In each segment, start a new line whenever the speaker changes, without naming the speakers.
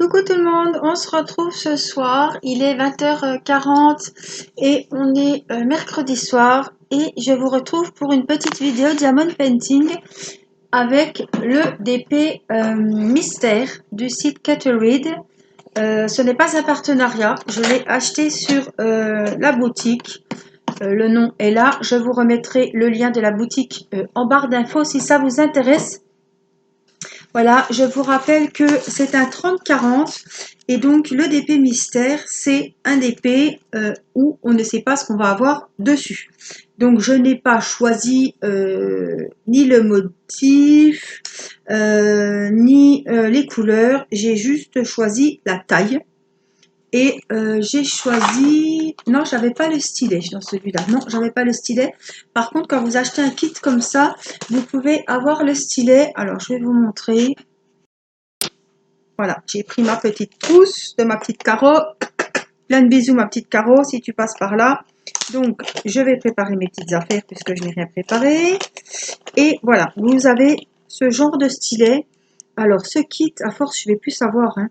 Coucou tout le monde, on se retrouve ce soir, il est 20h40 et on est mercredi soir et je vous retrouve pour une petite vidéo Diamond Painting avec le DP Mystère du site Caterreed. Ce n'est pas un partenariat, je l'ai acheté sur la boutique, le nom est là, je vous remettrai le lien de la boutique en barre d'infos si ça vous intéresse. Voilà, je vous rappelle que c'est un 30-40 et donc le DP mystère, c'est un DP où on ne sait pas ce qu'on va avoir dessus. Donc je n'ai pas choisi ni le motif, ni les couleurs, j'ai juste choisi la taille. Et j'ai choisi... Non, j'avais pas le stylet dans celui-là. Non, j'avais pas le stylet. Par contre, quand vous achetez un kit comme ça, vous pouvez avoir le stylet. Alors, je vais vous montrer. Voilà, j'ai pris ma petite trousse de ma petite Caro. Plein de bisous, ma petite Caro, si tu passes par là. Donc, je vais préparer mes petites affaires puisque je n'ai rien préparé. Et voilà, vous avez ce genre de stylet. Alors, ce kit, à force, je ne vais plus savoir, hein.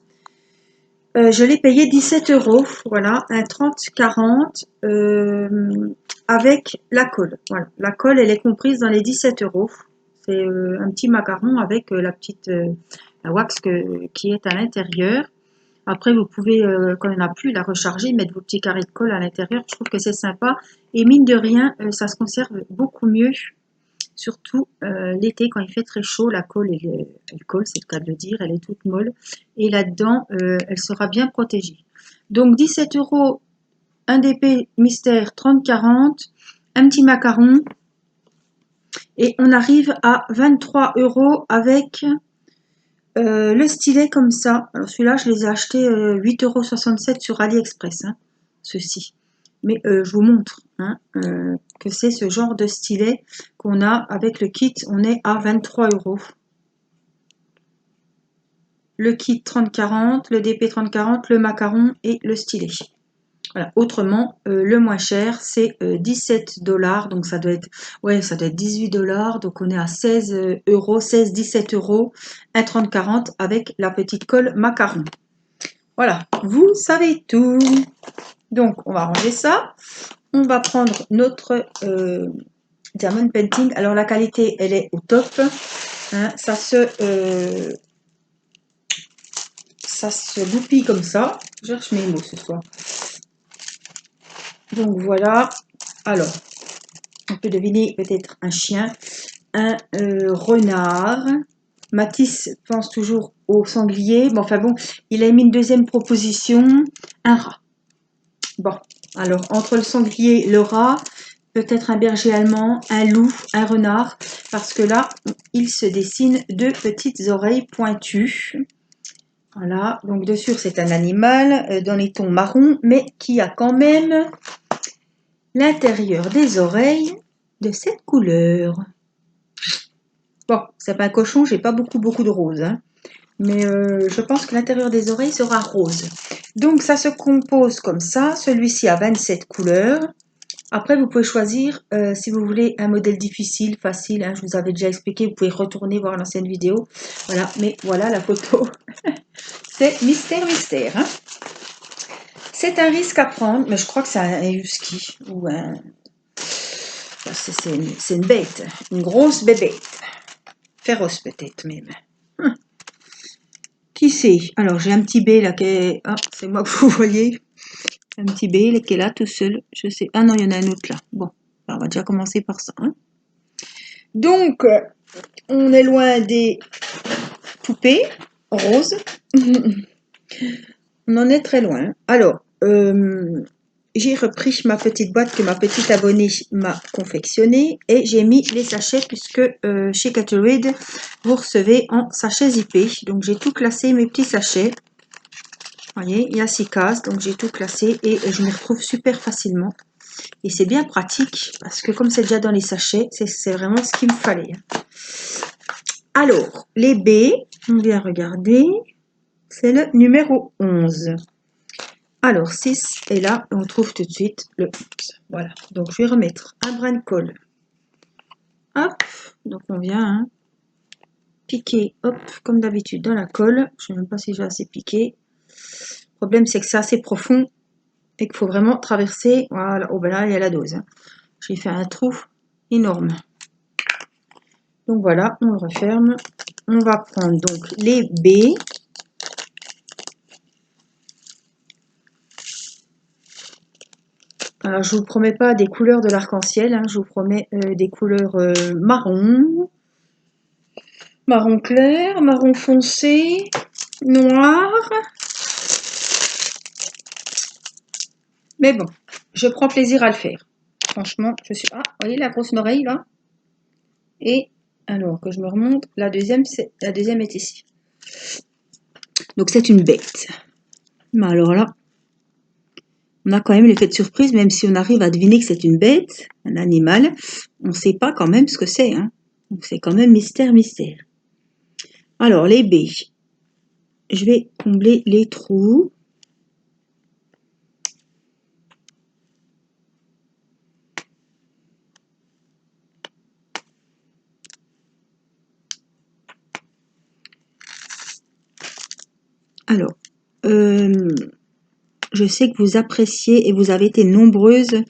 Je l'ai payé 17 €, voilà, un 30-40 avec la colle. Voilà, la colle, elle est comprise dans les 17 €. C'est un petit macaron avec la petite la wax qui est à l'intérieur. Après, vous pouvez, quand il n'y en a plus, la recharger, mettre vos petits carrés de colle à l'intérieur. Je trouve que c'est sympa. Et mine de rien, ça se conserve beaucoup mieux. Surtout l'été, quand il fait très chaud, la colle, elle colle, c'est le cas de le dire, elle est toute molle. Et là-dedans, elle sera bien protégée. Donc 17 €, un DP mystère 30-40, un petit macaron. Et on arrive à 23 € avec le stylet comme ça. Alors celui-là, je les ai achetés 8,67 € sur AliExpress, hein, ceux-ci. Mais je vous montre hein, que c'est ce genre de stylet qu'on a avec le kit. On est à 23 €. Le kit 30-40, le DP 30-40, le macaron et le stylet. Voilà. Autrement, le moins cher, c'est 17 $. Donc ça doit être, ouais, ça doit être 18 $. Donc on est à 16 €, 16-17 €, un 30-40 avec la petite colle macaron. Voilà, vous savez tout. Donc on va ranger ça. On va prendre notre Diamond Painting. Alors la qualité, elle est au top. Hein, ça se goupille comme ça. Je cherche mes mots ce soir. Donc voilà. Alors, on peut deviner peut-être un chien, un renard. Mathis pense toujours au sanglier. Bon, enfin bon, il a mis une deuxième proposition. Un rat. Bon, alors entre le sanglier, le rat, peut-être un berger allemand, un loup, un renard, parce que là, il se dessine deux petites oreilles pointues. Voilà, donc de sûr, c'est un animal dans les tons marron, mais qui a quand même l'intérieur des oreilles de cette couleur. Bon, c'est pas un cochon, j'ai pas beaucoup de rose, hein, mais je pense que l'intérieur des oreilles sera rose. Donc ça se compose comme ça, celui-ci a 27 couleurs. Après, vous pouvez choisir si vous voulez un modèle difficile, facile, hein, je vous avais déjà expliqué, vous pouvez retourner voir l'ancienne vidéo. Voilà, mais voilà la photo. C'est mystère. Hein. C'est un risque à prendre, mais je crois que c'est un husky ou un... C'est une bête, une grosse bébête. Féroce peut-être même. Qui c'est? Alors j'ai un petit B là qui est... Ah, c'est moi que vous voyez. Un petit B là, qui est là tout seul. Je sais. Ah non, il y en a un autre là. Bon, alors, on va déjà commencer par ça. Hein. Donc, on est loin des poupées roses. On en est très loin. Alors, j'ai repris ma petite boîte que ma petite abonnée m'a confectionnée et j'ai mis les sachets puisque chez Caterreed, vous recevez en sachets zippés. Donc, j'ai tout classé, mes petits sachets. Vous voyez, il y a 6 cases, donc j'ai tout classé et je m'y retrouve super facilement. Et c'est bien pratique parce que comme c'est déjà dans les sachets, c'est vraiment ce qu'il me fallait. Alors, les B, on vient regarder, c'est le numéro 11. Alors, 6 est là, on trouve tout de suite le 11. Voilà, donc je vais remettre un brin de colle. Hop, donc on vient piquer, hop, comme d'habitude dans la colle. Je ne sais même pas si j'ai assez piqué. Le problème, c'est que c'est assez profond et qu'il faut vraiment traverser. Voilà, oh ben là, il y a la dose. Hein. J'ai fait un trou énorme. Donc voilà, on le referme. On va prendre donc les baies. Alors, je vous promets pas des couleurs de l'arc-en-ciel, hein, je vous promets des couleurs marron, marron clair, marron foncé, noir. Mais bon, je prends plaisir à le faire. Franchement, je suis... Ah, vous voyez la grosse oreille là? Et alors que je me remonte, la deuxième est ici. Donc c'est une bête. Mais alors là, on a quand même l'effet de surprise, même si on arrive à deviner que c'est une bête, un animal, on ne sait pas quand même ce que c'est. Hein. Donc c'est quand même mystère, mystère. Alors les baies, je vais combler les trous. Alors, je sais que vous appréciez et vous avez été nombreuses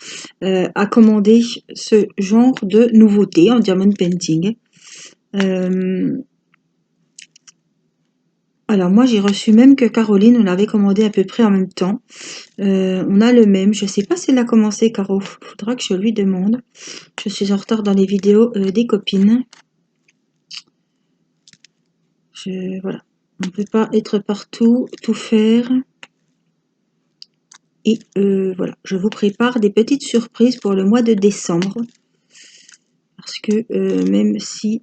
à commander ce genre de nouveauté en diamond painting. Alors moi j'ai reçu même que Caroline, on l'avait commandé à peu près en même temps. On a le même, je sais pas si elle a commencé Caro, faudra que je lui demande. Je suis en retard dans les vidéos des copines. Voilà, on ne peut pas être partout, tout faire. Et voilà, je vous prépare des petites surprises pour le mois de décembre. Parce que même si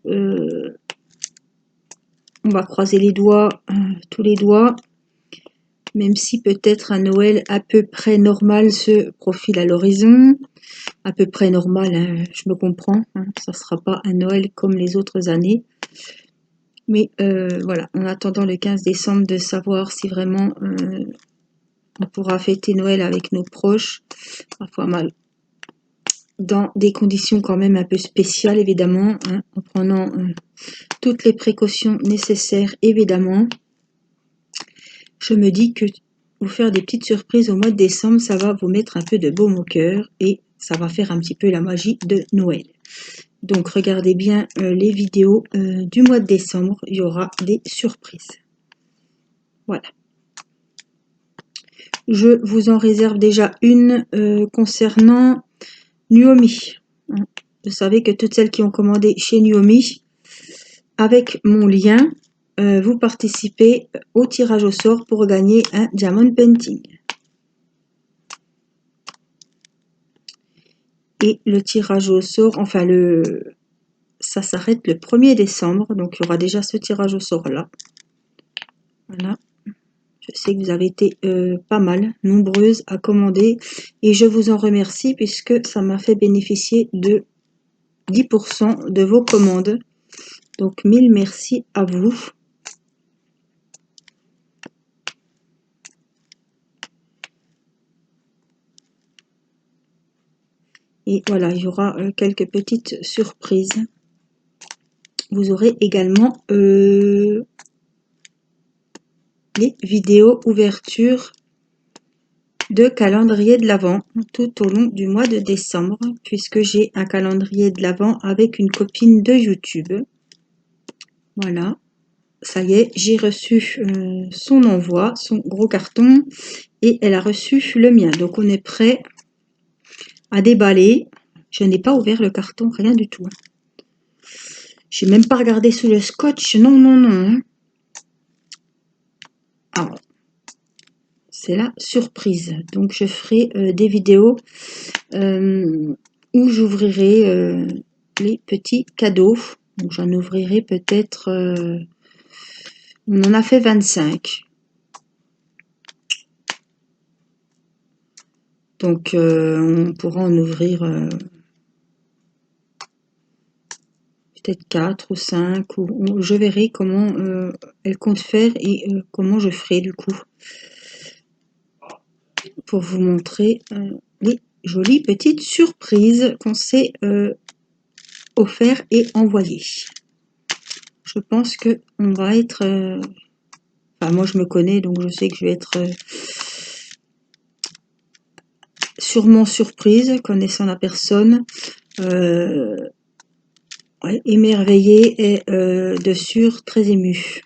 on va croiser les doigts, tous les doigts, même si peut-être un Noël à peu près normal se profile à l'horizon, à peu près normal, hein, je me comprends, hein, ça ne sera pas un Noël comme les autres années. Mais voilà, en attendant le 15 décembre de savoir si vraiment on pourra fêter Noël avec nos proches, parfois mal, dans des conditions quand même un peu spéciales évidemment, hein, en prenant toutes les précautions nécessaires évidemment. Je me dis que vous faire des petites surprises au mois de décembre, ça va vous mettre un peu de baume au cœur et ça va faire un petit peu la magie de Noël. Donc regardez bien les vidéos du mois de décembre, il y aura des surprises. Voilà. Je vous en réserve déjà une concernant Nuomi. Vous savez que toutes celles qui ont commandé chez Nuomi, avec mon lien, vous participez au tirage au sort pour gagner un diamond painting. Et le tirage au sort, enfin ça s'arrête le 1er décembre, donc il y aura déjà ce tirage au sort là. Voilà. Je sais que vous avez été pas mal, nombreuses à commander et je vous en remercie puisque ça m'a fait bénéficier de 10% de vos commandes. Donc 1000 merci à vous. Et voilà, il y aura quelques petites surprises. Vous aurez également les vidéos ouverture de calendrier de l'Avent tout au long du mois de décembre, puisque j'ai un calendrier de l'Avent avec une copine de YouTube. Voilà, ça y est, j'ai reçu son envoi, son gros carton, et elle a reçu le mien. Donc on est prêt à déballer. Je n'ai pas ouvert le carton, rien du tout. J'ai même pas regardé sous le scotch, non, non, non. Alors, c'est la surprise. Donc je ferai des vidéos où j'ouvrirai les petits cadeaux. J'en ouvrirai peut-être, on en a fait 25. Donc on pourra en ouvrir peut-être 4 ou 5. Ou je verrai comment elle compte faire et comment je ferai du coup. Pour vous montrer les jolies petites surprises qu'on s'est offert et envoyé. Je pense que on va être Enfin, moi, je me connais, donc je sais que je vais être sûrement surprise, connaissant la personne, ouais, émerveillée et de sûr très émue.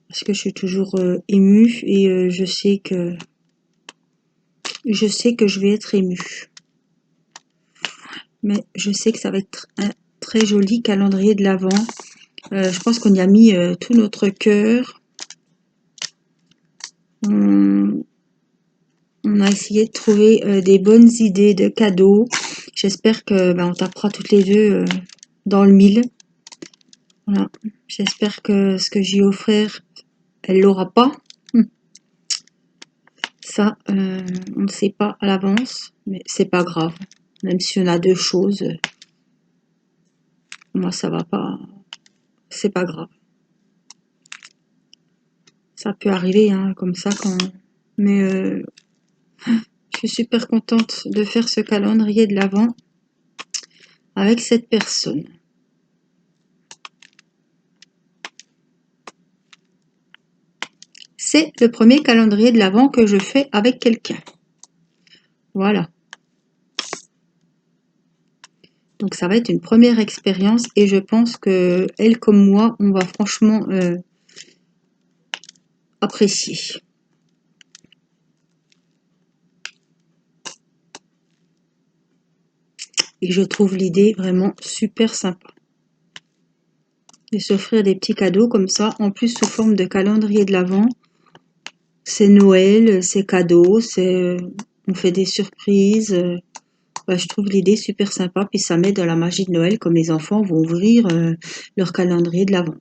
Parce que je suis toujours émue et je sais que je vais être émue. Mais je sais que ça va être un très joli calendrier de l'Avent. Je pense qu'on y a mis tout notre cœur. On a essayé de trouver des bonnes idées de cadeaux. J'espère que on tapera toutes les deux dans le mille. Voilà. J'espère que ce que j'ai offert, elle l'aura pas. Ça, on ne sait pas à l'avance, mais c'est pas grave. Même si on a deux choses, moi ça va pas, c'est pas grave. Ça peut arriver, hein, comme ça quand. Mais je suis super contente de faire ce calendrier de l'Avent avec cette personne. C'est le premier calendrier de l'Avent que je fais avec quelqu'un. Voilà. Donc ça va être une première expérience et je pense que elle comme moi, on va franchement apprécier. Et je trouve l'idée vraiment super sympa. De s'offrir des petits cadeaux comme ça, en plus sous forme de calendrier de l'Avent. C'est Noël, c'est cadeau, on fait des surprises. Je trouve l'idée super sympa, puis ça met dans la magie de Noël, comme les enfants vont ouvrir leur calendrier de l'Avent.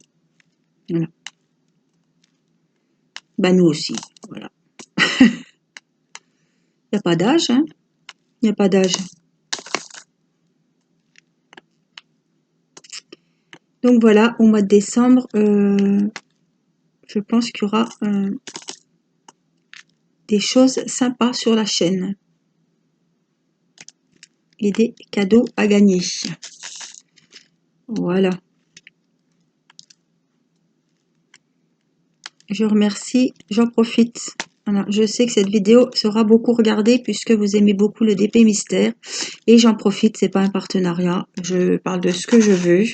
Voilà. Nous aussi, voilà. Il n'y a pas d'âge, hein. Il n'y a pas d'âge. Donc voilà, au mois de décembre, je pense qu'il y aura des choses sympas sur la chaîne. Et des cadeaux à gagner. Voilà. Je remercie, j'en profite. Voilà, je sais que cette vidéo sera beaucoup regardée puisque vous aimez beaucoup le DP mystère. Et j'en profite, c'est pas un partenariat. Je parle de ce que je veux.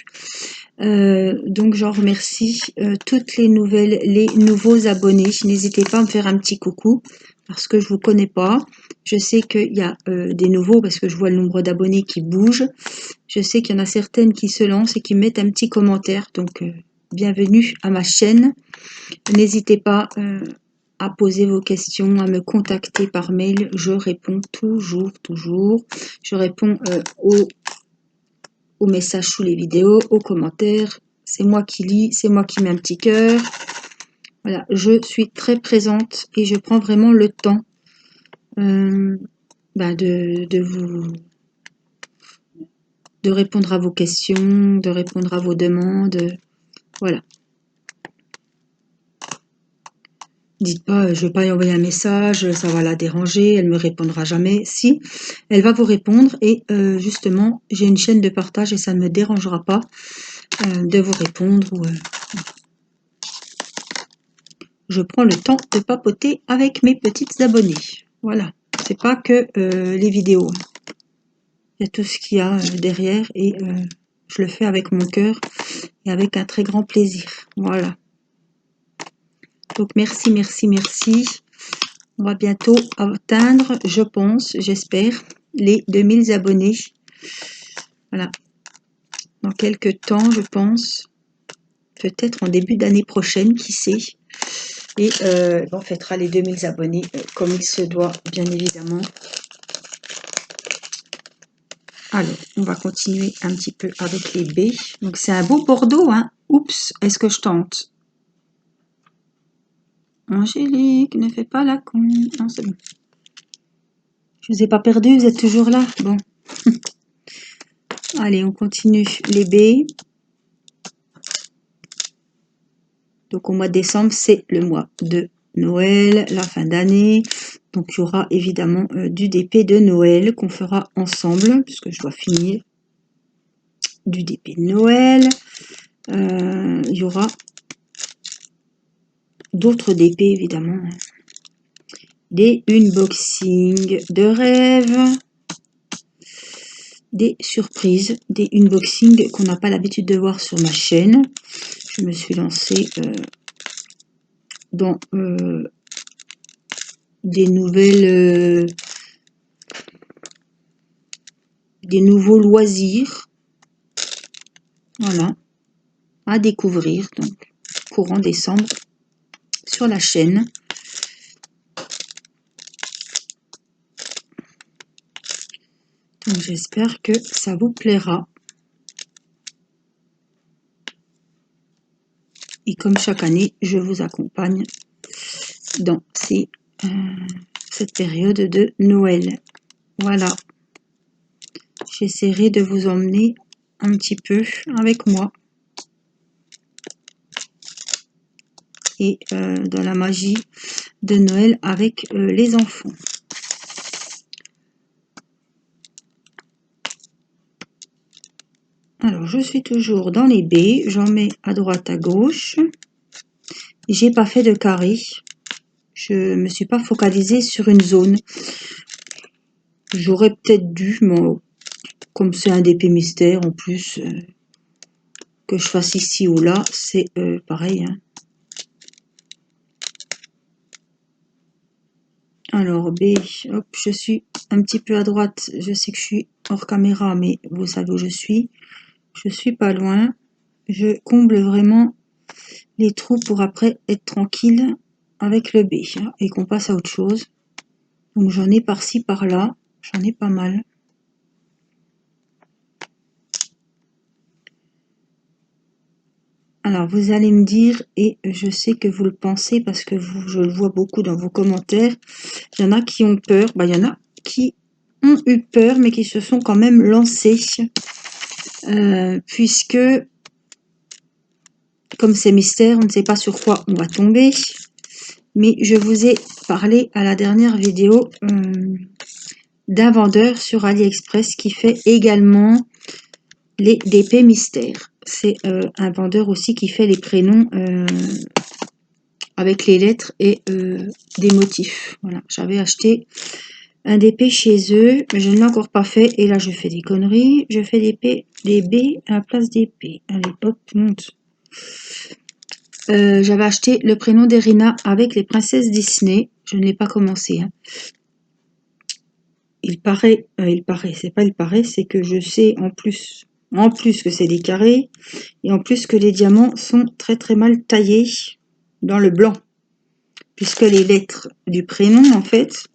Donc j'en remercie toutes les nouveaux abonnés. N'hésitez pas à me faire un petit coucou parce que je vous connais pas. Je sais qu'il y a des nouveaux parce que je vois le nombre d'abonnés qui bouge. Je sais qu'il y en a certaines qui se lancent et qui mettent un petit commentaire. Donc bienvenue à ma chaîne. N'hésitez pas à poser vos questions, à me contacter par mail. Je réponds toujours. Je réponds aux messages sous les vidéos, aux commentaires. C'est moi qui lis, c'est moi qui mets un petit cœur. Voilà, je suis très présente et je prends vraiment le temps de répondre à vos questions, de répondre à vos demandes. Voilà. Dites pas, je vais pas lui envoyer un message, ça va la déranger, elle me répondra jamais. Si, elle va vous répondre et justement, j'ai une chaîne de partage et ça ne me dérangera pas de vous répondre. Je prends le temps de papoter avec mes petites abonnées. Voilà, c'est pas que les vidéos. Il y a tout ce qu'il y a derrière et je le fais avec mon cœur et avec un très grand plaisir. Voilà. Donc merci. On va bientôt atteindre, je pense, j'espère, les 2000 abonnés. Voilà. Dans quelques temps, je pense. Peut-être en début d'année prochaine, qui sait. Et on fêtera les 2000 abonnés comme il se doit, bien évidemment. Alors, on va continuer un petit peu avec les baies. Donc, c'est un beau bordeaux, hein. Oups, est-ce que je tente? Angélique, ne fais pas la con. Non, c'est bon. Je vous ai pas perdu, vous êtes toujours là. Bon. Allez, on continue les baies. Donc, au mois de décembre, c'est le mois de Noël, la fin d'année. Donc, il y aura évidemment du DP de Noël qu'on fera ensemble, puisque je dois finir du DP de Noël. Il y aura d'autres DP évidemment. Des unboxings de rêve, des surprises, des unboxings qu'on n'a pas l'habitude de voir sur ma chaîne. Je me suis lancée dans des nouveaux loisirs, voilà, à découvrir, donc courant décembre sur la chaîne. Donc j'espère que ça vous plaira. Et comme chaque année, je vous accompagne dans cette période de Noël. Voilà. J'essaierai de vous emmener un petit peu avec moi. Et dans la magie de Noël avec les enfants. Alors, je suis toujours dans les baies. J'en mets à droite, à gauche. J'ai pas fait de carré. Je me suis pas focalisée sur une zone. J'aurais peut-être dû, mais comme c'est un DP mystère en plus, que je fasse ici ou là, c'est pareil. Hein. Alors B, hop, je suis un petit peu à droite. Je sais que je suis hors caméra, mais vous savez où je suis. Je suis pas loin. Je comble vraiment les trous pour après être tranquille avec le B hein, et qu'on passe à autre chose. Donc j'en ai par-ci par-là, j'en ai pas mal. Alors vous allez me dire, et je sais que vous le pensez parce que je le vois beaucoup dans vos commentaires, il y en a qui ont peur, il y en a qui ont eu peur mais qui se sont quand même lancés puisque comme c'est mystère, on ne sait pas sur quoi on va tomber. Mais je vous ai parlé à la dernière vidéo d'un vendeur sur AliExpress qui fait également les DP mystères. C'est un vendeur aussi qui fait les prénoms avec les lettres et des motifs. Voilà, j'avais acheté un DP chez eux, mais je ne l'ai encore pas fait. Et là, je fais des conneries. Je fais des B à la place des P. Allez, hop, monte. J'avais acheté le prénom d'Erina avec les princesses Disney. Je ne l'ai pas commencé. Hein. C'est pas il paraît, c'est que je sais en plus que c'est des carrés, et en plus que les diamants sont très très mal taillés dans le blanc, puisque les lettres du prénom, en fait,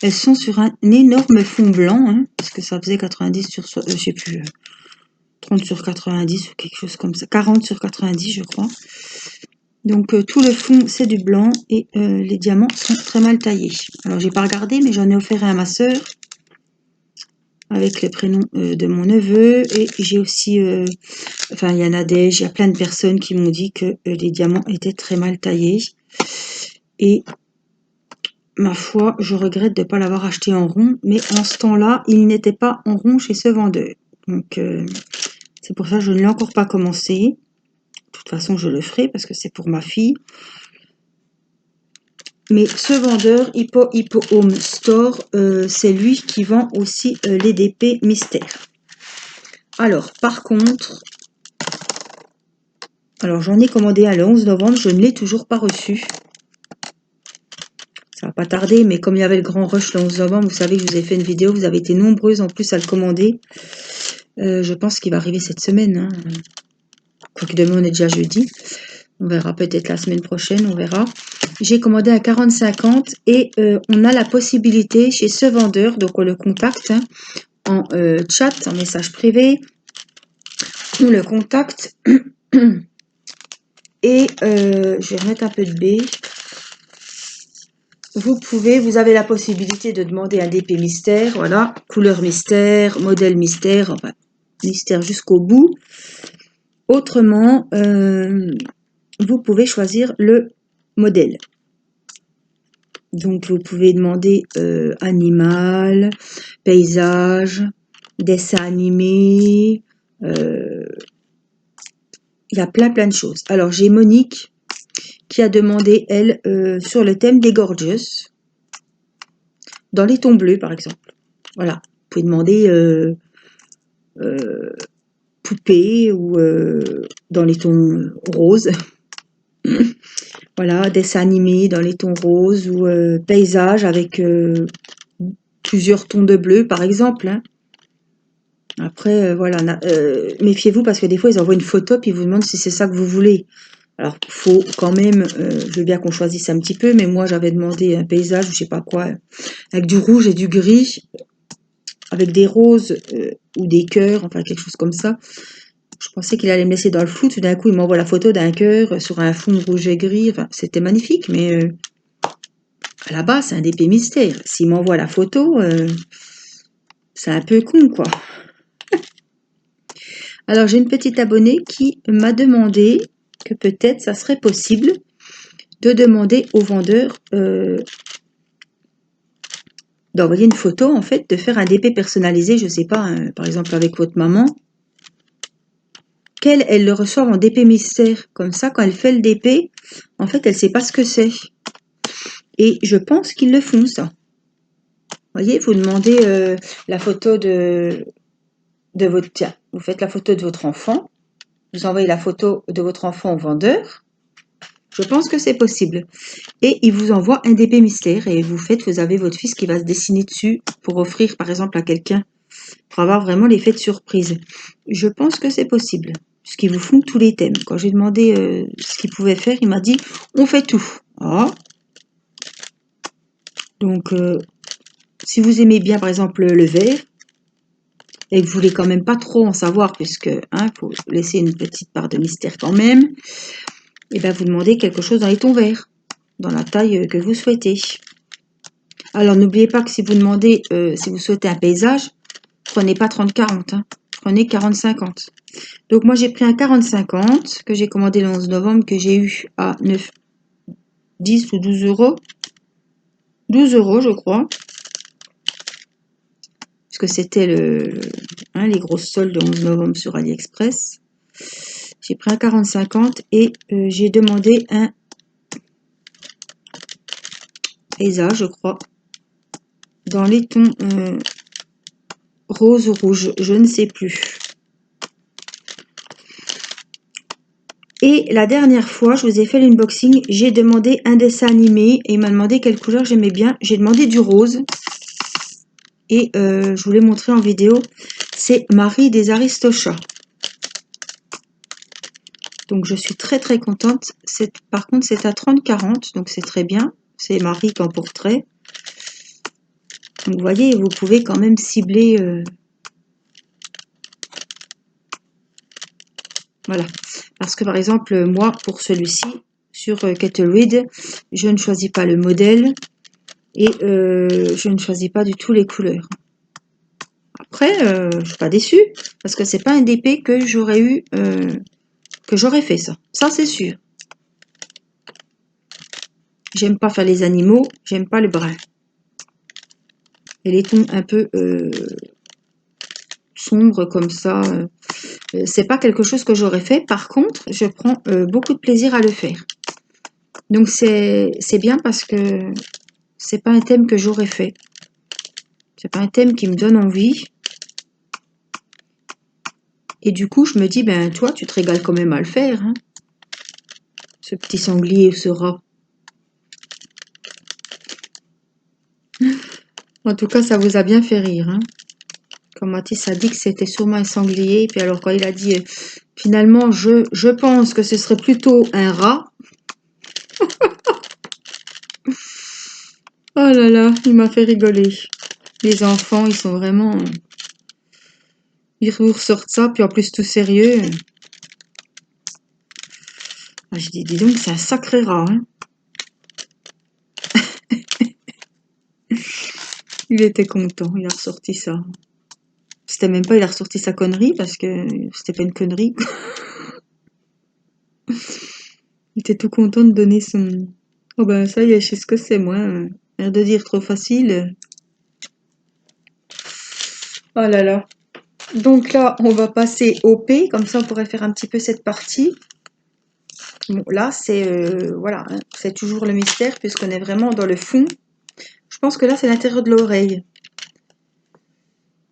elles sont sur un énorme fond blanc, hein, parce que ça faisait 90 sur, je sais plus, 30 sur 90 ou quelque chose comme ça, 40 sur 90 je crois. Donc tout le fond c'est du blanc et les diamants sont très mal taillés. Alors j'ai pas regardé mais j'en ai offert un à ma sœur avec les prénoms de mon neveu et j'ai aussi, enfin il y en a il y a plein de personnes qui m'ont dit que les diamants étaient très mal taillés et ma foi je regrette de ne pas l'avoir acheté en rond, mais en ce temps-là il n'était pas en rond chez ce vendeur, donc c'est pour ça que je ne l'ai encore pas commencé. De toute façon je le ferai parce que c'est pour ma fille. Mais ce vendeur, Hippo Home Store, c'est lui qui vend aussi les DP mystères. Alors, par contre, j'en ai commandé un le 11 novembre, je ne l'ai toujours pas reçu. Ça va pas tarder, mais comme il y avait le grand rush le 11 novembre, vous savez que je vous ai fait une vidéo, vous avez été nombreuses en plus à le commander. Je pense qu'il va arriver cette semaine. Hein. Quoique demain, on est déjà jeudi. On verra peut-être la semaine prochaine, on verra. J'ai commandé à 40,50 et on a la possibilité chez ce vendeur, donc on le contacte hein, en chat, en message privé. On le contacte et je vais remettre un peu de B. Vous avez la possibilité de demander un DP mystère, voilà, couleur mystère, modèle mystère, enfin, mystère jusqu'au bout. Autrement, vous pouvez choisir le modèle. Donc, vous pouvez demander animal, paysage, dessin animé. Il y a plein de choses. Alors, j'ai Monique qui a demandé, elle, sur le thème des gorgeous, dans les tons bleus, par exemple. Voilà, vous pouvez demander poupée ou dans les tons roses. Voilà, dessin animé dans les tons roses ou paysage avec plusieurs tons de bleu, par exemple. Hein. Après, voilà, méfiez-vous parce que des fois, ils envoient une photo puis ils vous demandent si c'est ça que vous voulez. Alors, faut quand même, je veux bien qu'on choisisse un petit peu, mais moi, j'avais demandé un paysage, je sais pas quoi, avec du rouge et du gris, avec des roses ou des cœurs, enfin quelque chose comme ça. Je pensais qu'il allait me laisser dans le flou. Tout d'un coup, il m'envoie la photo d'un cœur sur un fond rouge et gris. Enfin, c'était magnifique, mais à la base, c'est un DP mystère. S'il m'envoie la photo, c'est un peu con, quoi. Alors, j'ai une petite abonnée qui m'a demandé que peut-être ça serait possible de demander au vendeur d'envoyer une photo, en fait, de faire un DP personnalisé, je sais pas, hein, par exemple avec votre maman, qu'elle, elle le reçoive en DP mystère. Comme ça, quand elle fait le DP, en fait, elle sait pas ce que c'est. Et je pense qu'ils le font, ça. Vous voyez, vous demandez la photo de votre... Tiens, vous faites la photo de votre enfant, vous envoyez la photo de votre enfant au vendeur. Je pense que c'est possible. Et il vous envoie un DP mystère et vous avez votre fils qui va se dessiner dessus pour offrir, par exemple, à quelqu'un, pour avoir vraiment l'effet de surprise. Je pense que c'est possible, puisqu'ils vous font tous les thèmes. Quand j'ai demandé ce qu'il pouvait faire, il m'a dit, on fait tout. Ah. Donc, si vous aimez bien, par exemple, le vert, et que vous voulez quand même pas trop en savoir, puisque faut laisser une petite part de mystère quand même, et bien vous demandez quelque chose dans les tons verts, dans la taille que vous souhaitez. Alors n'oubliez pas que si vous demandez, si vous souhaitez un paysage, prenez pas 30-40, hein, prenez 40-50. Donc moi j'ai pris un 40-50 que j'ai commandé le 11 novembre, que j'ai eu à 9, 10 ou 12 euros. 12 euros je crois. Parce que c'était les grosses soldes de 11 novembre sur AliExpress. J'ai pris un 40-50 et j'ai demandé un paysage, je crois, dans les tons rose ou rouge, je ne sais plus. Et la dernière fois, je vous ai fait l'unboxing, j'ai demandé un dessin animé et il m'a demandé quelle couleur j'aimais bien. J'ai demandé du rose et je vous l'ai montré en vidéo. C'est Marie des Aristochats. Donc je suis très très contente. Par contre, c'est à 30-40, donc c'est très bien. C'est Marie qu'en portrait. Donc vous voyez, vous pouvez quand même cibler. Voilà. Parce que par exemple, moi, pour celui-ci, sur Kettle Read, je ne choisis pas le modèle et je ne choisis pas du tout les couleurs. Après, je ne suis pas déçue parce que c'est pas un DP que j'aurais eu, que j'aurais fait ça. Ça, c'est sûr. J'aime pas faire les animaux, j'aime pas le brun. Et les tons un peu sombres comme ça, c'est pas quelque chose que j'aurais fait. Par contre, je prends beaucoup de plaisir à le faire. Donc c'est bien parce que c'est pas un thème que j'aurais fait. C'est pas un thème qui me donne envie. Et du coup, je me dis, ben toi, tu te régales quand même à le faire. Hein, ce petit sanglier ou ce rat. En tout cas, ça vous a bien fait rire. Hein. Quand Mathis a dit que c'était sûrement un sanglier, puis alors quand il a dit finalement, je pense que ce serait plutôt un rat. Oh là là, il m'a fait rigoler. Les enfants, ils sont vraiment... Ils vous ressortent ça, puis en plus tout sérieux. Ah, je dis donc, c'est un sacré rat. Hein. Il était content, il a ressorti ça. C'était même pas, il a ressorti sa connerie, parce que c'était pas une connerie. Il était tout content de donner son... Oh ben ça y est, je sais ce que c'est, moi. L'air de dire trop facile. Oh là là. Donc là, on va passer au P, comme ça on pourrait faire un petit peu cette partie. Bon, là, c'est voilà, hein, c'est toujours le mystère puisqu'on est vraiment dans le fond. Je pense que là, c'est l'intérieur de l'oreille.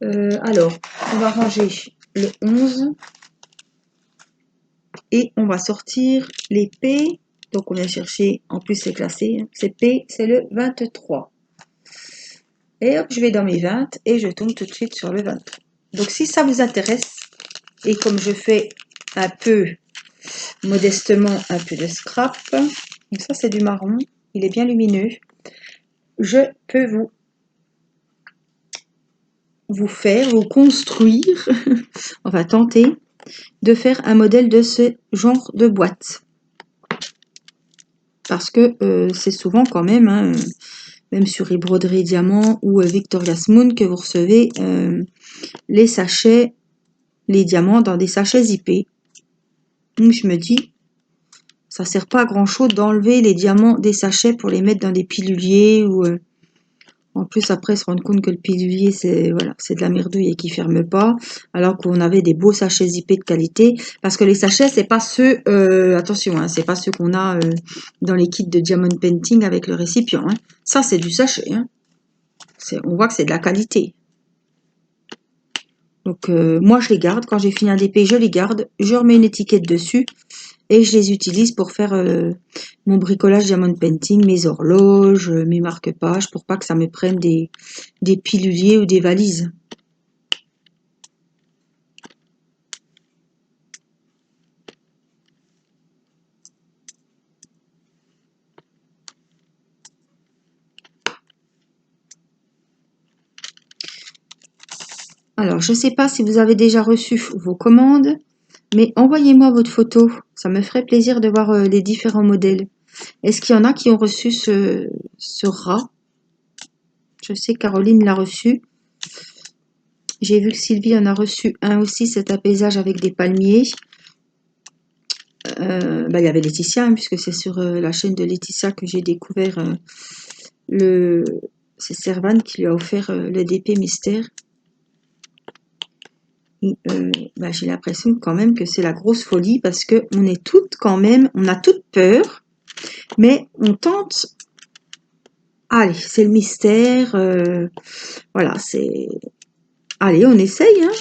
Alors, on va ranger le 11 et on va sortir les P. Donc, on vient chercher, en plus, c'est classé. Hein, c'est P, c'est le 23. Et hop, je vais dans mes 20 et je tombe tout de suite sur le 23. Donc, si ça vous intéresse, et comme je fais un peu modestement un peu de scrap, donc ça c'est du marron, il est bien lumineux, je peux vous construire, enfin tenter de faire un modèle de ce genre de boîte. Parce que c'est souvent quand même, hein, même sur les broderies diamants ou Victoria's Moon, que vous recevez les sachets, les diamants dans des sachets zippés. Donc je me dis, ça sert pas à grand chose d'enlever les diamants des sachets pour les mettre dans des piluliers ou en plus après se rendre compte que le pilulier c'est voilà, c'est de la merdouille et qui ferme pas, alors qu'on avait des beaux sachets zippés de qualité. Parce que les sachets c'est pas ceux attention, hein, c'est pas ceux qu'on a dans les kits de diamond painting avec le récipient. Hein. Ça c'est du sachet. Hein. On voit que c'est de la qualité. Donc moi je les garde, quand j'ai fini un DP je les garde, je remets une étiquette dessus et je les utilise pour faire mon bricolage diamond painting, mes horloges, mes marque-pages, pour pas que ça me prenne des piluliers ou des valises. Alors je ne sais pas si vous avez déjà reçu vos commandes, mais envoyez-moi votre photo, ça me ferait plaisir de voir les différents modèles. Est-ce qu'il y en a qui ont reçu ce rat? Je sais que Caroline l'a reçu. J'ai vu que Sylvie en a reçu un aussi, cet apaisage avec des palmiers. Il y avait Laetitia, hein, puisque c'est sur la chaîne de Laetitia que j'ai découvert c'est Servan qui lui a offert le DP Mystère. J'ai l'impression quand même que c'est la grosse folie parce que on est toutes quand même, on a toutes peur, mais on tente. Allez, c'est le mystère. Voilà, c'est. Allez, on essaye. Hein.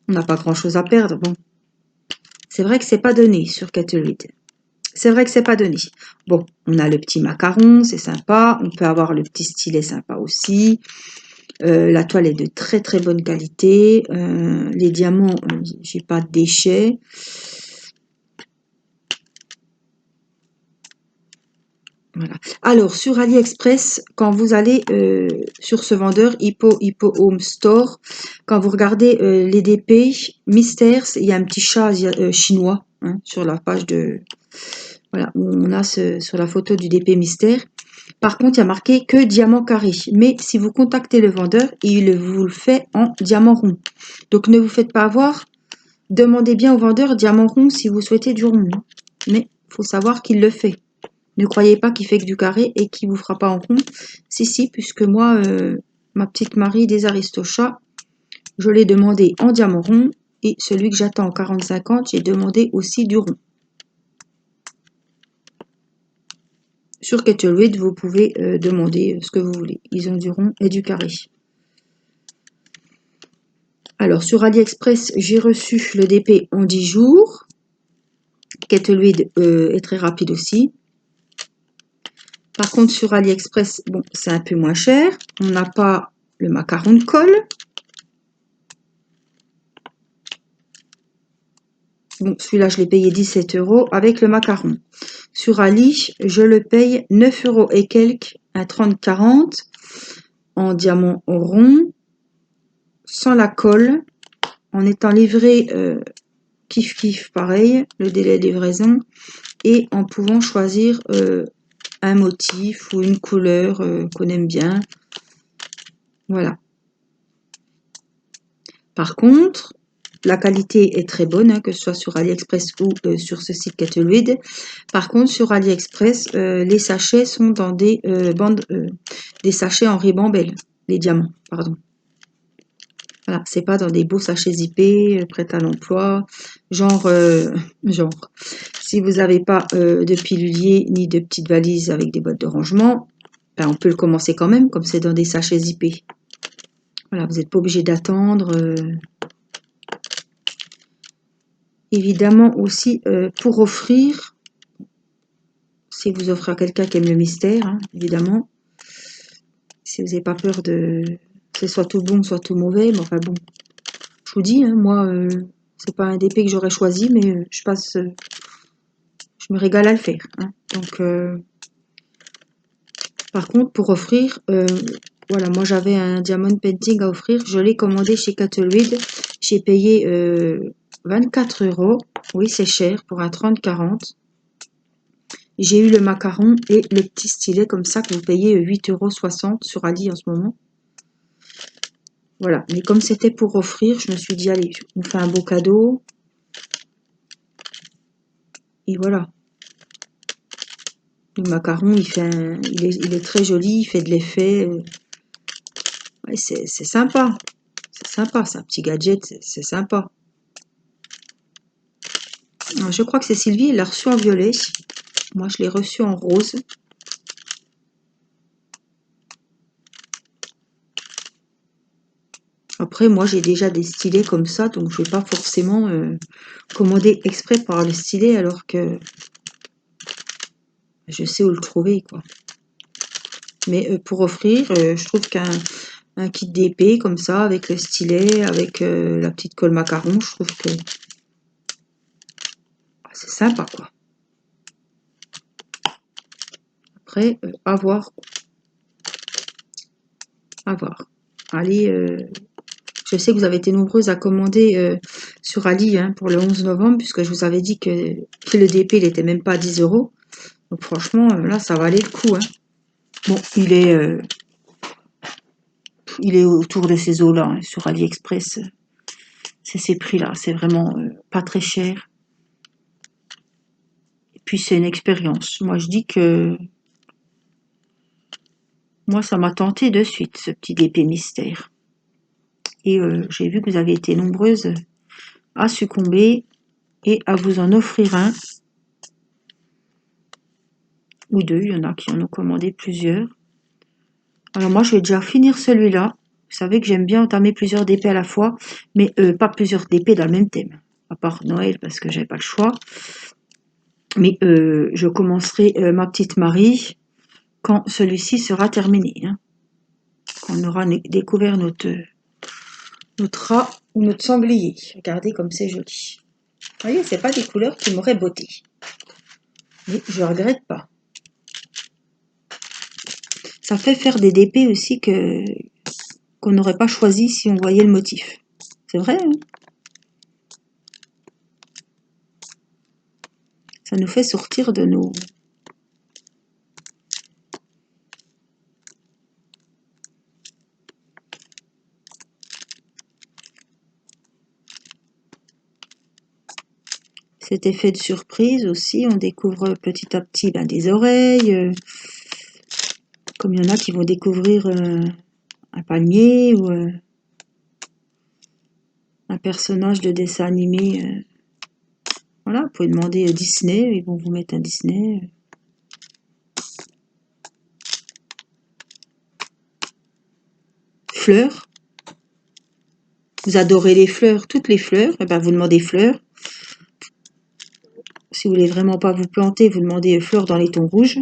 On n'a pas grand-chose à perdre. Bon, c'est vrai que c'est pas donné sur Catalyst. C'est vrai que c'est pas donné. Bon, on a le petit macaron, c'est sympa. On peut avoir le petit stylet sympa aussi. La toile est de très très bonne qualité. Les diamants, j'ai pas de déchets. Voilà. Alors, sur AliExpress, quand vous allez sur ce vendeur Hippo Home Store, quand vous regardez les DP Mystères, il y a un petit chat chinois hein, sur la page de... Voilà, où on a sur la photo du DP Mystère. Par contre, il y a marqué que diamant carré. Mais si vous contactez le vendeur, il vous le fait en diamant rond. Donc, ne vous faites pas avoir. Demandez bien au vendeur diamant rond si vous souhaitez du rond. Mais il faut savoir qu'il le fait. Ne croyez pas qu'il fait que du carré et qu'il vous fera pas en rond. Si, puisque moi, ma petite Marie des Aristochats, je l'ai demandé en diamant rond. Et celui que j'attends en 40-50, j'ai demandé aussi du rond. Sur Kettlewood, vous pouvez demander ce que vous voulez. Ils ont du rond et du carré. Alors, sur AliExpress, j'ai reçu le DP en 10 jours. Kettlewood est très rapide aussi. Par contre, sur AliExpress, bon, c'est un peu moins cher. On n'a pas le macaron de colle. Bon, celui-là, je l'ai payé 17 € avec le macaron. Sur Ali, je le paye 9 € et quelques, un 30-40 en diamant rond, sans la colle, en étant livré kiff pareil, le délai de livraison, et en pouvant choisir un motif ou une couleur qu'on aime bien. Voilà. Par contre, la qualité est très bonne, hein, que ce soit sur AliExpress ou sur ce site Kettlewood. Par contre, sur AliExpress, les sachets sont dans des bandes, des sachets en ribambelle, les diamants, pardon. Voilà, c'est pas dans des beaux sachets zippés, prêts à l'emploi, genre, genre, si vous n'avez pas de pilulier ni de petites valises avec des boîtes de rangement, ben, on peut le commencer quand même, comme c'est dans des sachets zippés. Voilà, vous n'êtes pas obligé d'attendre. Évidemment aussi, pour offrir, si vous offrez à quelqu'un qui aime le mystère, hein, évidemment, si vous n'avez pas peur de que ce soit tout bon, soit tout mauvais, mais enfin bon, je vous dis, hein, moi, c'est pas un DP que j'aurais choisi, mais je me régale à le faire. Hein. Donc, par contre, pour offrir, voilà, moi j'avais un diamond painting à offrir, je l'ai commandé chez Cataluid, j'ai payé 24 €, oui c'est cher pour un 30-40. J'ai eu le macaron et le petit stylet comme ça que vous payez 8,60 € sur Ali en ce moment. Voilà, mais comme c'était pour offrir, je me suis dit, allez, on fait un beau cadeau. Et voilà. Le macaron, il est très joli, il fait de l'effet. Ouais, c'est sympa. C'est sympa, c'est un petit gadget, c'est sympa. Alors, je crois que c'est Sylvie, elle l'a reçu en violet. Moi, je l'ai reçu en rose. Après, moi, j'ai déjà des stylets comme ça, donc je ne vais pas forcément commander exprès pour avoir le stylet, alors que je sais où le trouver, quoi. Mais pour offrir, je trouve qu'un kit d'épée comme ça, avec le stylet, avec la petite colle macaron, je trouve que c'est sympa, quoi. Après, à voir. À voir. Allez, je sais que vous avez été nombreuses à commander sur Ali hein, pour le 11 novembre, puisque je vous avais dit que le DP, il n'était même pas à 10 €. Donc franchement, là, ça valait le coup. Hein. Bon, il est autour de ces eaux-là, hein, sur AliExpress. C'est ces prix-là. C'est vraiment pas très cher. Et puis, c'est une expérience. Moi, je dis que... Moi, ça m'a tenté de suite, ce petit DP mystère. Et j'ai vu que vous avez été nombreuses à succomber et à vous en offrir un. Ou deux, il y en a qui en ont commandé plusieurs. Alors moi, je vais déjà finir celui-là. Vous savez que j'aime bien entamer plusieurs DP à la fois, mais pas plusieurs DP dans le même thème. À part Noël, parce que j'avais pas le choix. Mais je commencerai ma petite Marie quand celui-ci sera terminé. Hein. Quand on aura découvert notre rat ou notre sanglier. Regardez comme c'est joli. Vous voyez, c'est pas des couleurs qui m'auraient botté. Mais je regrette pas. Ça fait faire des DP aussi qu'on n'aurait pas choisi si on voyait le motif. C'est vrai, hein? Ça nous fait sortir de nos... Cet effet de surprise aussi, on découvre petit à petit des oreilles, comme il y en a qui vont découvrir un palmier ou un personnage de dessin animé. Voilà, vous pouvez demander Disney, ils vont vous mettre un Disney. Fleurs. Vous adorez les fleurs, toutes les fleurs, et ben vous demandez fleurs. Si vous voulez vraiment pas vous planter, vous demandez fleurs dans les tons rouges.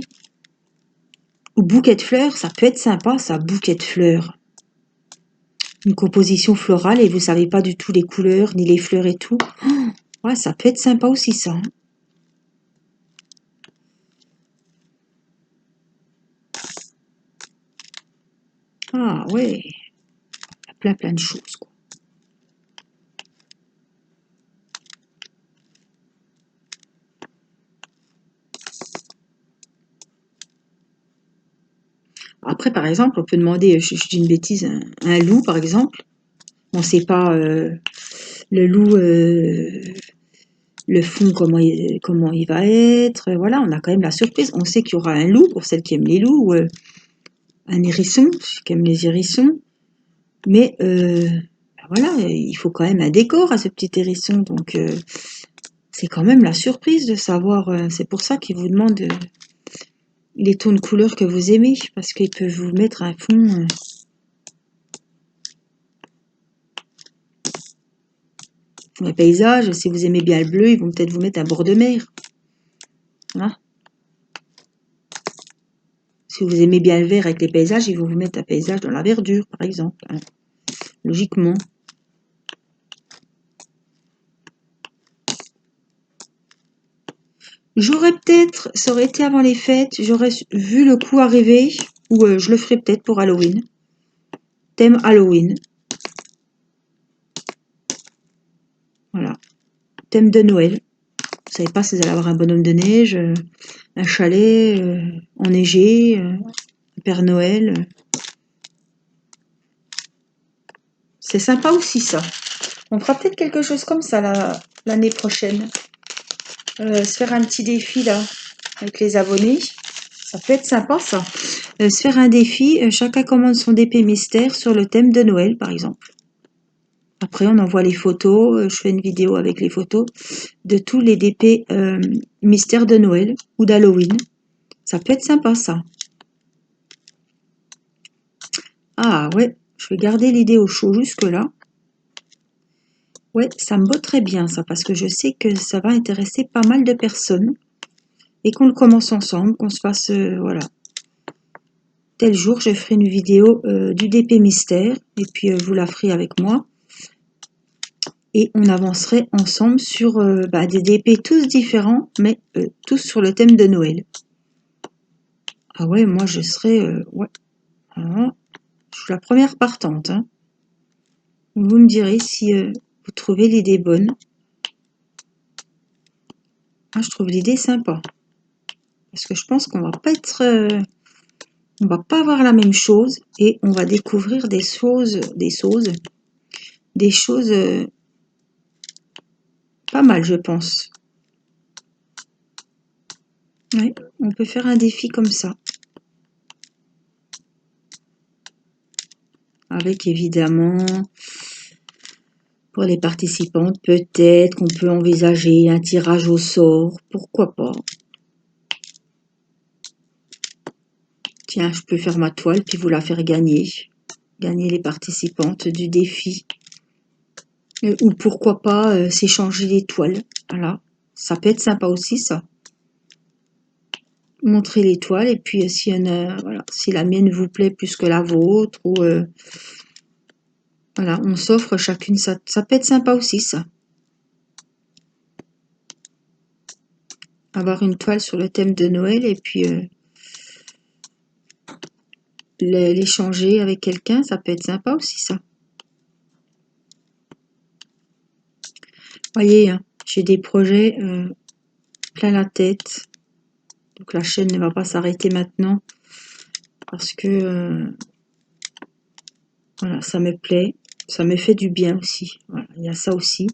Ou bouquet de fleurs, ça peut être sympa, ça, bouquet de fleurs. Une composition florale et vous savez pas du tout les couleurs, ni les fleurs et tout. Oh, ouais, ça peut être sympa aussi, ça. Hein. Ah, ouais. Il y a plein de choses, quoi. Après, par exemple, on peut demander, je dis une bêtise, un loup, par exemple. On ne sait pas le loup, le fond, comment il va être. Voilà, on a quand même la surprise. On sait qu'il y aura un loup, pour celles qui aiment les loups, un hérisson, qui aime les hérissons. Mais voilà, il faut quand même un décor à ce petit hérisson. Donc, c'est quand même la surprise de savoir. C'est pour ça qu'il vous demande les tons de couleurs que vous aimez. Parce qu'il peut vous mettre un fond. Les paysages, si vous aimez bien le bleu, ils vont peut-être vous mettre un bord de mer. Hein. Si vous aimez bien le vert avec les paysages, ils vont vous mettre un paysage dans la verdure, par exemple. Hein. Logiquement. J'aurais peut-être, ça aurait été avant les fêtes, j'aurais vu le coup arriver, ou je le ferai peut-être pour Halloween. Thème Halloween. Voilà. Thème de Noël. Vous savez pas si vous allez avoir un bonhomme de neige, un chalet enneigé, un Père Noël. C'est sympa aussi ça. On fera peut-être quelque chose comme ça l'année prochaine. Se faire un petit défi là avec les abonnés. Ça peut être sympa ça. Se faire un défi, chacun commande son DP mystère sur le thème de Noël par exemple. Après on envoie les photos, je fais une vidéo avec les photos de tous les DP mystères de Noël ou d'Halloween. Ça peut être sympa ça. Ah ouais, je vais garder l'idée au chaud jusque là. Ouais, ça me botterait bien ça, parce que je sais que ça va intéresser pas mal de personnes. Et qu'on le commence ensemble, qu'on se fasse, voilà. Tel jour, je ferai une vidéo du DP mystère, et puis vous la ferez avec moi. Et on avancerait ensemble sur des DP tous différents, mais tous sur le thème de Noël. Ah ouais, moi je serais... ouais. Alors, je suis la première partante. Hein. Vous me direz si vous trouvez l'idée bonne. Ah, je trouve l'idée sympa. Parce que je pense qu'on va pas être... on va pas avoir la même chose et on va découvrir des choses pas mal, je pense. Ouais, on peut faire un défi comme ça. Avec évidemment, pour les participantes, peut-être qu'on peut envisager un tirage au sort. Pourquoi pas? Tiens, je peux faire ma toile puis vous la faire gagner. Gagner les participantes du défi. Ou pourquoi pas s'échanger les toiles. Voilà. Ça peut être sympa aussi, ça. Montrer l'étoile et puis si la mienne vous plaît plus que la vôtre ou voilà, on s'offre chacune ça peut être sympa aussi ça. Avoir une toile sur le thème de Noël et puis l'échanger avec quelqu'un, ça peut être sympa aussi ça. Voyez, hein, j'ai des projets plein la tête. Donc la chaîne ne va pas s'arrêter maintenant parce que voilà, ça me plaît, ça me fait du bien aussi. Voilà, il y a ça aussi.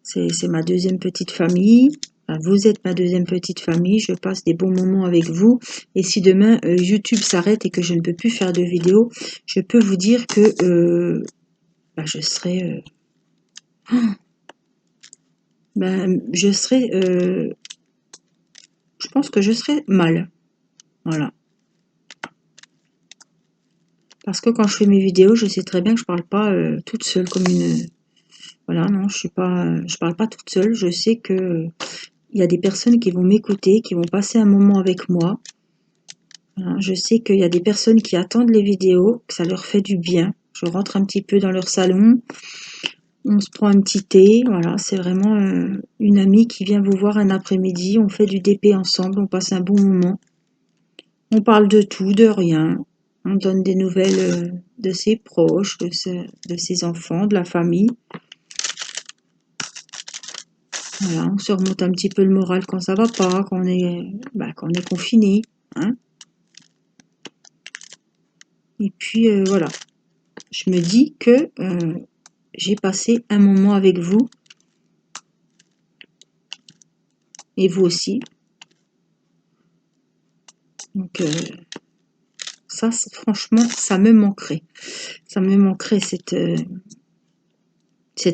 C'est ma deuxième petite famille. Enfin, vous êtes ma deuxième petite famille. Je passe des bons moments avec vous. Et si demain YouTube s'arrête et que je ne peux plus faire de vidéos, je peux vous dire que je serai... je serai... je pense que je serai mal. Voilà. Parce que quand je fais mes vidéos, je sais très bien que je parle pas toute seule comme une... Voilà, non, je parle pas toute seule. Je sais que il y a des personnes qui vont m'écouter, qui vont passer un moment avec moi. Voilà, je sais qu'il y a des personnes qui attendent les vidéos, que ça leur fait du bien. Je rentre un petit peu dans leur salon, on se prend un petit thé. Voilà, c'est vraiment une amie qui vient vous voir un après-midi. On fait du DP ensemble, on passe un bon moment. On parle de tout, de rien. On donne des nouvelles de ses proches, de ses enfants, de la famille. Voilà, on se remonte un petit peu le moral quand ça va pas, quand on est confiné. Hein. Et puis voilà, je me dis que j'ai passé un moment avec vous. Et vous aussi. Donc Ça, franchement, ça me manquerait. Ça me manquerait cette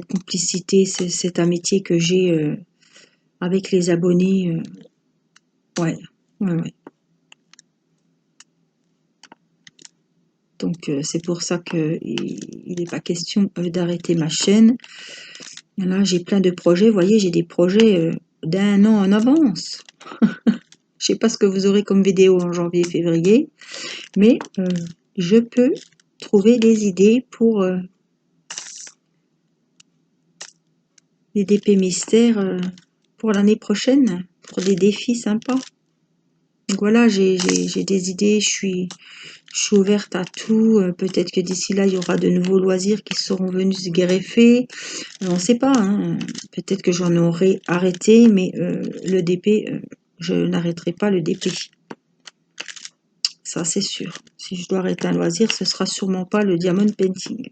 complicité, cette amitié que j'ai avec les abonnés. Ouais, ouais. Donc, c'est pour ça qu'il n'est pas question d'arrêter ma chaîne. Et là, j'ai plein de projets. Vous voyez, j'ai des projets d'1 an en avance. Je sais pas ce que vous aurez comme vidéo en janvier, février, mais je peux trouver des idées pour des DP mystères pour l'année prochaine, pour des défis sympas. Donc voilà, j'ai des idées, je suis ouverte à tout. Peut-être que d'ici là, il y aura de nouveaux loisirs qui seront venus se greffer. On ne sait pas, hein. Peut-être que j'en aurai arrêté, mais le DP, je n'arrêterai pas le DP. Ça, c'est sûr. Si je dois arrêter un loisir, ce sera sûrement pas le diamond painting.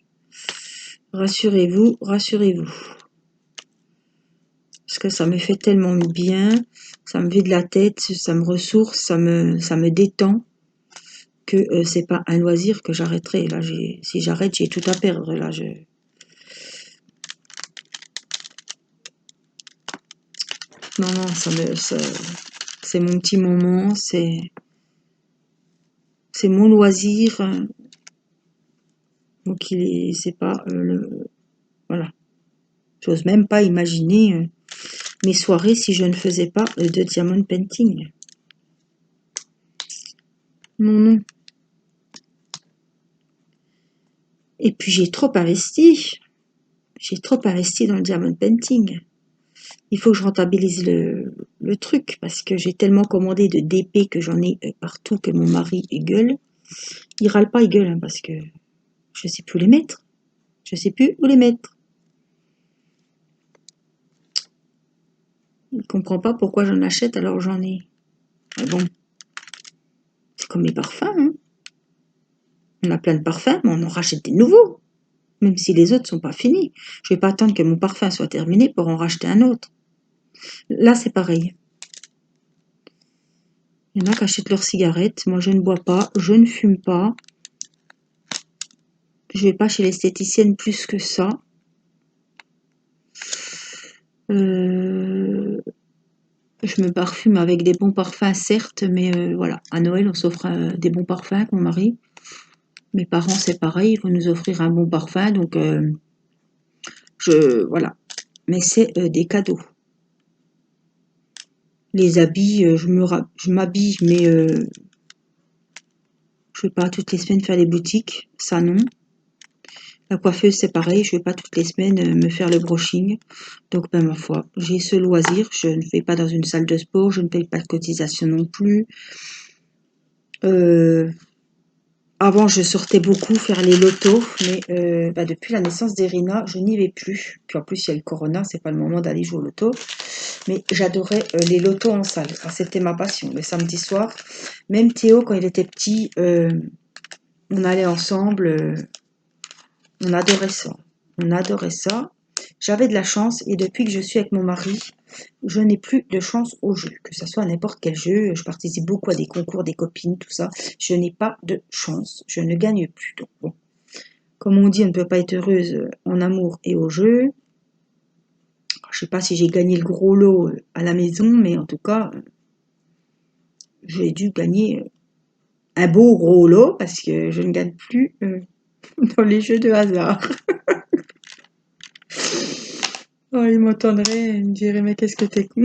Rassurez-vous, rassurez-vous. Parce que ça me fait tellement bien, ça me vide la tête, ça me ressource, ça me détend, que c'est pas un loisir que j'arrêterai. Là, si j'arrête, j'ai tout à perdre. Là, non, c'est mon petit moment, c'est mon loisir. Donc, c'est pas voilà. J'ose même pas imaginer mes soirées si je ne faisais pas de diamond painting. Non. Et puis j'ai trop investi. J'ai trop investi dans le diamond painting. Il faut que je rentabilise le truc parce que j'ai tellement commandé de DP que j'en ai partout que mon mari gueule. Il râle pas, il gueule hein, parce que je sais plus où les mettre. Je sais plus où les mettre. Il comprend pas pourquoi j'en achète alors j'en ai. Ah bon, c'est comme les parfums. Hein. On a plein de parfums, mais on en rachète des nouveaux. Même si les autres sont pas finis. Je vais pas attendre que mon parfum soit terminé pour en racheter un autre. Là, c'est pareil. Il y en a qui achètent leurs cigarettes. Moi, je ne bois pas, je ne fume pas. Je vais pas chez l'esthéticienne plus que ça. Je me parfume avec des bons parfums, certes, mais voilà. À Noël, on s'offre des bons parfums avec mon mari. Mes parents, c'est pareil, ils vont nous offrir un bon parfum, donc voilà. Mais c'est des cadeaux. Les habits, je m'habille, mais je vais pas toutes les semaines faire les boutiques, ça non. La coiffeuse, c'est pareil, je vais pas toutes les semaines me faire le brushing. Donc, ben, ma foi, j'ai ce loisir. Je ne vais pas dans une salle de sport, je ne paye pas de cotisation non plus. Avant, je sortais beaucoup faire les lotos, mais depuis la naissance d'Erina, je n'y vais plus. Puis en plus, il y a le corona, c'est pas le moment d'aller jouer au loto. Mais j'adorais les lotos en salle. C'était ma passion, le samedi soir. Même Théo, quand il était petit, on allait ensemble. On adorait ça. On adorait ça. J'avais de la chance et depuis que je suis avec mon mari, je n'ai plus de chance au jeu. Que ce soit n'importe quel jeu, je participe beaucoup à des concours, des copines, tout ça. Je n'ai pas de chance. Je ne gagne plus. Donc bon, comme on dit, on ne peut pas être heureuse en amour et au jeu. Je sais pas si j'ai gagné le gros lot à la maison, mais en tout cas, j'ai dû gagner un beau gros lot parce que je ne gagne plus dans les jeux de hasard. Oh, il m'entendrait, il me dirait, mais qu'est-ce que t'es con?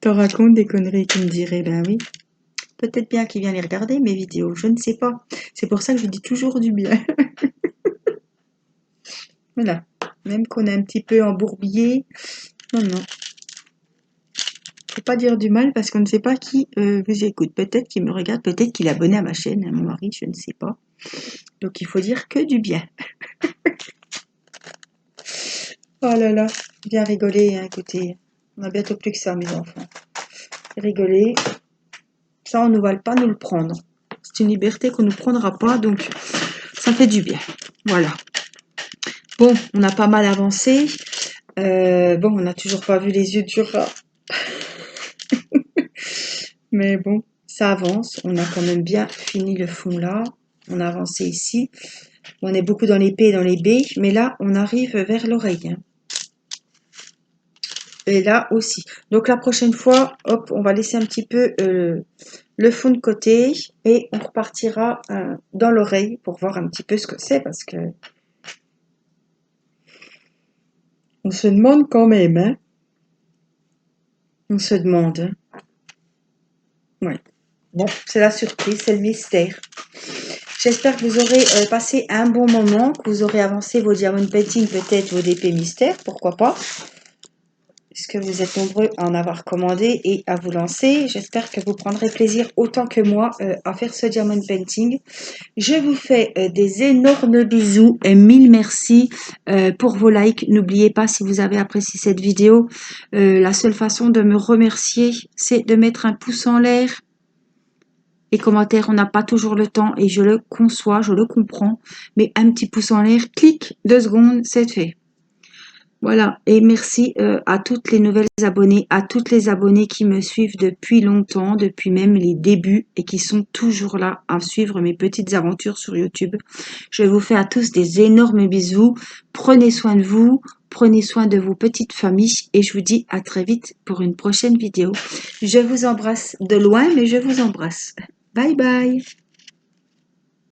T'en racontes des conneries qu'il me dirait, ben oui. Peut-être bien qu'il vient les regarder, mes vidéos, je ne sais pas. C'est pour ça que je dis toujours du bien. Voilà. Même qu'on est un petit peu embourbillé. Non. Faut pas dire du mal parce qu'on ne sait pas qui vous écoute. Peut-être qu'il me regarde, peut-être qu'il est abonné à ma chaîne, à mon mari, je ne sais pas. Donc il faut dire que du bien. Oh là là, bien rigoler, hein, écoutez. On a bientôt plus que ça, mes enfants. Rigoler, ça on ne va pas nous le prendre. C'est une liberté qu'on ne nous prendra pas, donc ça fait du bien. Voilà. Bon, on a pas mal avancé. Bon, on n'a toujours pas vu les yeux du rat. Mais bon, ça avance. On a quand même bien fini le fond là. On a avancé ici. On est beaucoup dans les P et dans les B, mais là, on arrive vers l'oreille. Hein. Et là aussi. Donc la prochaine fois, hop, on va laisser un petit peu le fond de côté et on repartira dans l'oreille pour voir un petit peu ce que c'est parce que on se demande quand même, hein. On se demande. Hein. Ouais. Bon, c'est la surprise, c'est le mystère. J'espère que vous aurez passé un bon moment, que vous aurez avancé vos diamond painting, peut-être vos DP mystères, pourquoi pas. Puisque vous êtes nombreux à en avoir commandé et à vous lancer. J'espère que vous prendrez plaisir autant que moi à faire ce diamond painting. Je vous fais des énormes bisous et mille merci pour vos likes. N'oubliez pas, si vous avez apprécié cette vidéo, la seule façon de me remercier, c'est de mettre un pouce en l'air. Les commentaires, on n'a pas toujours le temps et je le conçois, je le comprends. Mais un petit pouce en l'air, clic, 2 secondes, c'est fait. Voilà, et merci à toutes les nouvelles abonnées, à toutes les abonnées qui me suivent depuis longtemps, depuis même les débuts et qui sont toujours là à suivre mes petites aventures sur YouTube. Je vous fais à tous des énormes bisous. Prenez soin de vous, prenez soin de vos petites familles et je vous dis à très vite pour une prochaine vidéo. Je vous embrasse de loin, mais je vous embrasse. Bye bye.